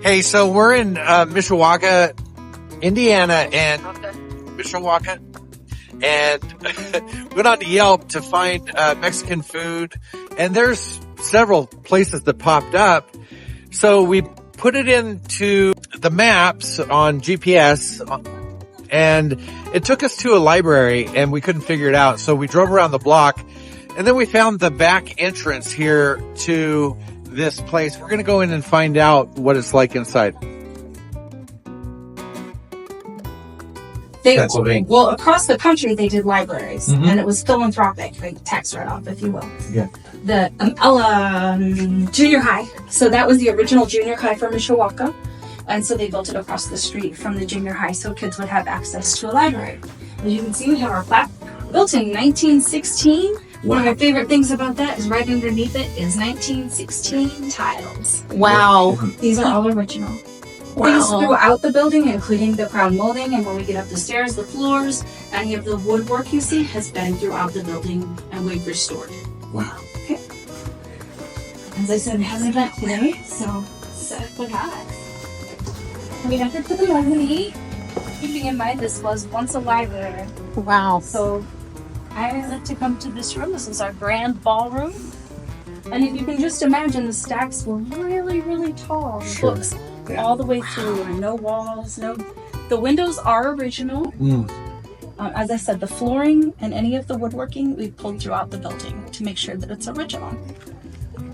Hey, so we're in Mishawaka, Indiana, and Mishawaka, and went on to Yelp to find Mexican food, and there's several places that popped up. So we put it into the maps on GPS, and it took us to a library, and we couldn't figure it out. So we drove around the block, and then we found the back entrance here to this place. We're going to go in and find out what it's like inside. Well, across the country, they did libraries, and it was philanthropic, like tax write-off, if you will. Yeah. The junior high. So that was the original junior high for Mishawaka. And so they built it across the street from the junior high so kids would have access to a library. As you can see, we have our plaque built in 1916. One of my favorite things about that is right underneath it is 1916 tiles. Wow. These are all original. Things throughout the building, including the crown molding, and when we get up the stairs, the floors, any of the woodwork you see has been throughout the building, and we've restored it. Wow. Okay. As I said, we have an event today, so set up for that. We entered to the mezzanine. Keeping in mind, this was once a library. Wow. So I like to come to this room. This is our grand ballroom. And if you can just imagine, the stacks were really, really tall. Sure. Books all the way through, and no walls, the windows are original. As I said, the flooring and any of the woodworking we pulled throughout the building to make sure that it's original.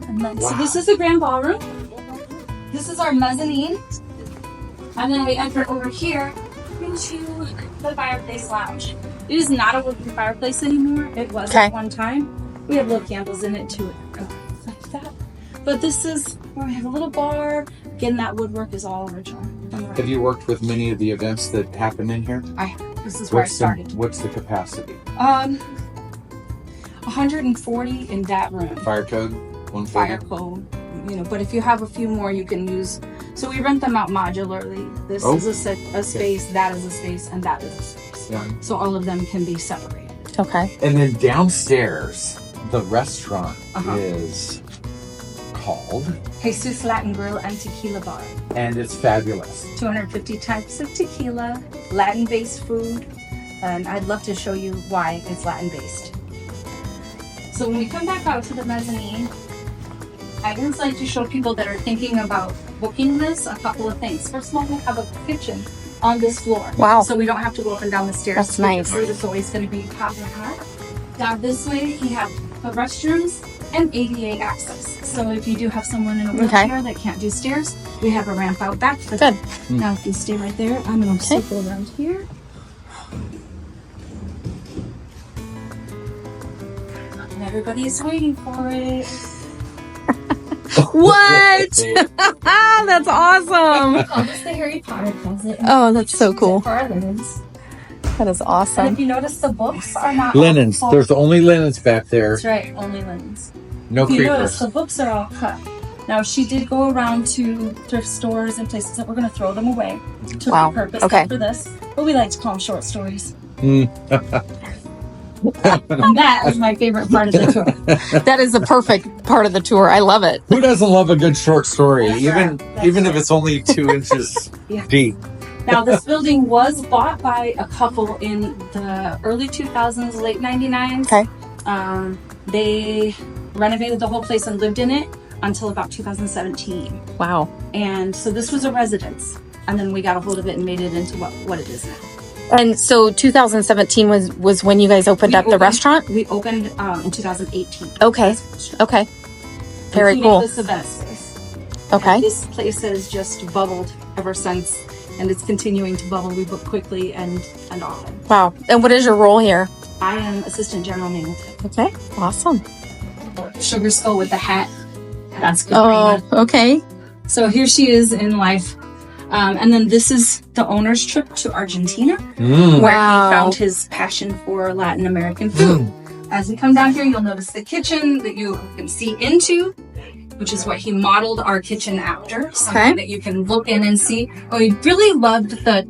And then, so this is the grand ballroom. This is our mezzanine. And then we enter over here into the fireplace lounge. It is not a wooden fireplace anymore. It was at one time. We have little candles in it too, like that. But this is where we have a little bar. Again, that woodwork is all original. Have you worked with many of the events that happen in here? This is where I started. What's the capacity? 140 in that room. Fire code? 140? Fire code. But if you have a few more, you can use. So we rent them out modularly. This is a space, that is a space, and that is a space. Yeah. So all of them can be separated. Okay. And then downstairs, the restaurant is called Jesus Latin Grill and Tequila Bar. And it's fabulous. 250 types of tequila, Latin-based food, and I'd love to show you why it's Latin-based. So when we come back out to the mezzanine, I always like to show people that are thinking about booking this a couple of things. First of all, we have a kitchen on this floor. Wow. So we don't have to go up and down the stairs. That's nice. The food is always going to be hot and hot. Down this way, we have the restrooms and ADA access. So if you do have someone in a wheelchair that can't do stairs, we have a ramp out back for them. Now if you stay right there, I'm going to circle around here. And everybody's waiting for it. What? That's awesome. We call this the Harry Potter closet. Oh, that's so cool. For our linens. That is And awesome. if you notice, the books are not linens. all There's only linens back there. That's right, only linens. No If you notice, creepers. the books are all cut. Now, she did go around to thrift stores and places that we're going to throw them away to repurpose them for this. But we like to call them short stories. And that is my favorite part of the tour. That is the perfect part of the tour. I love it. Who doesn't love a good short story? Even That's if it's only 2 inches Yeah. deep. Now, this building was bought by a couple in the early 2000s, late 99s. Okay. They renovated the whole place and lived in it until about 2017. Wow. And so this was a residence. And then we got a hold of it and made it into what it is now. And so 2017 was when you guys opened up the restaurant? We opened in 2018. Okay. Okay. Very Including cool. This event space. Okay. And this place has just bubbled ever since, and it's continuing to bubble. We book quickly and often. Wow. And what is your role here? I am assistant general manager. Okay. Awesome. Sugar skull with the hat. That's good. Oh, okay. So here she is in life. And then this is the owner's trip to Argentina, where he found his passion for Latin American food. As we come down here, you'll notice the kitchen that you can see into, which is what he modeled our kitchen after. Something that you can look in and see. Oh, he really loved the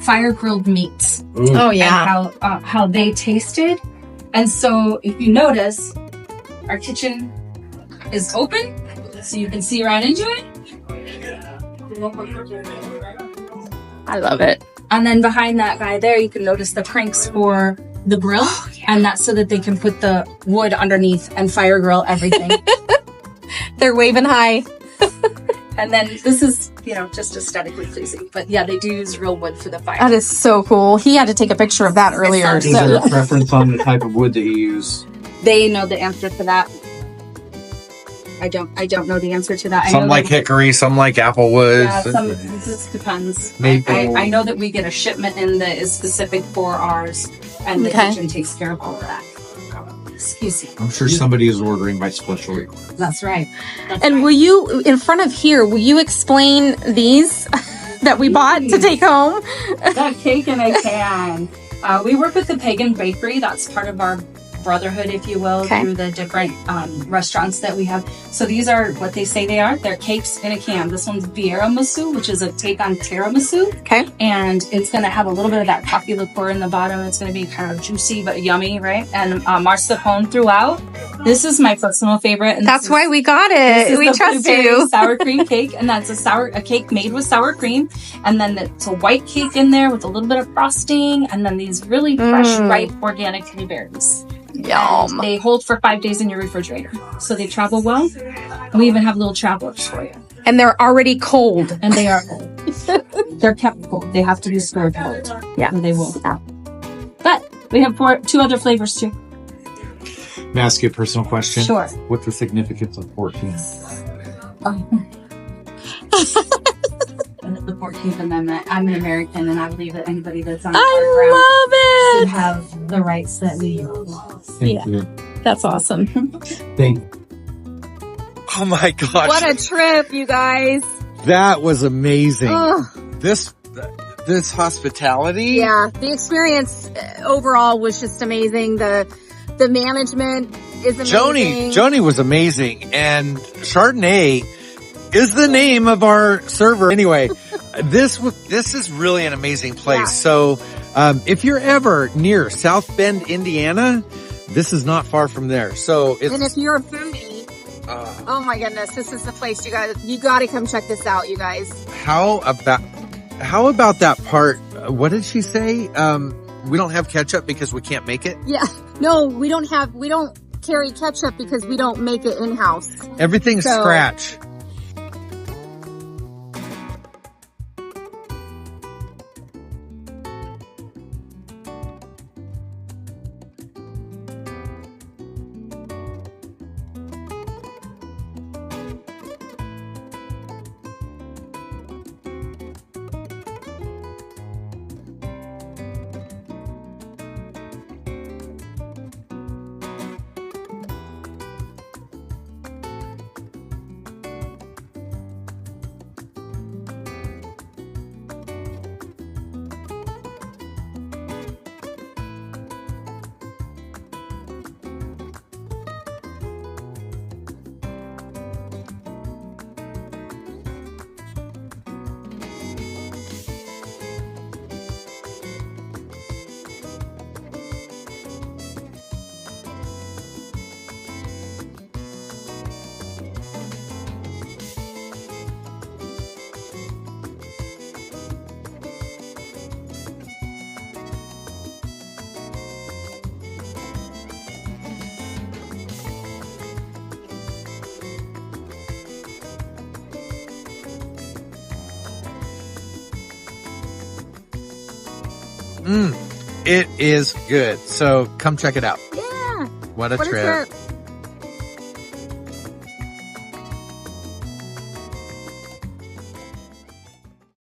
fire grilled meats. Oh, yeah. And how they tasted. And so if you notice, our kitchen is open, so you can see right into it. I love it. And then behind that guy there, you can notice the cranks for the grill. And that's so that they can put the wood underneath and fire grill everything. They're waving high. And then this is, just aesthetically pleasing. But yeah, they do use real wood for the fire. That is so cool. He had to take a picture of that earlier. Is there a preference on the type of wood that you use? They know the answer to that. I don't know the answer to that. Some like hickory, some like applewood. Yeah, it just depends. Maple. I know that we get a shipment in that is specific for ours, and the kitchen takes care of all of that. Excuse me. I'm sure somebody is ordering by special request. That's right. And will you, in front of here, will you explain these that we bought to take home? That cake in a can. We work with the Pagan Bakery. That's part of our brotherhood, if you will, through the different restaurants that we have. So these are what they say they are. They're cakes in a can. This one's tiramisu, which is a take on tiramisu. Okay. And it's going to have a little bit of that coffee liqueur in the bottom. It's going to be kind of juicy but yummy, right? And mascarpone throughout. This is my personal favorite. And That's why we got it. We trust you. Sour cream cake, and that's a cake made with sour cream, and then it's a white cake in there with a little bit of frosting, and then these really fresh, ripe, organic blueberries. Yum. And they hold for 5 days in your refrigerator, so they travel well. And we even have little travelers for you. And they're already cold. And they are cold. They're kept cold. They have to be stored cold. Yeah, and they will. But we have 2 other flavors too. May I ask you a personal question? Sure. What's the significance of 14? The 14th Amendment. I'm an American, and I believe that anybody that's on I our ground should love have the rights that we Thank you. it. That's awesome. Thank you. Oh my gosh. What a trip, you guys. That was amazing. Oh. This hospitality. Yeah, the experience overall was just amazing. The management is amazing. Joni was amazing, and Chardonnay is the name of our server. Anyway, this is really an amazing place. Yeah. So, if you're ever near South Bend, Indiana, this is not far from there. So, And if you're a foodie, oh my goodness, this is the place you got to come check this out, you guys. How about that part? What did she say? We don't have ketchup because we can't make it. Yeah. No, we don't carry ketchup because we don't make it in-house. Everything's scratch. It is good. So come check it out. Yeah. What a trip.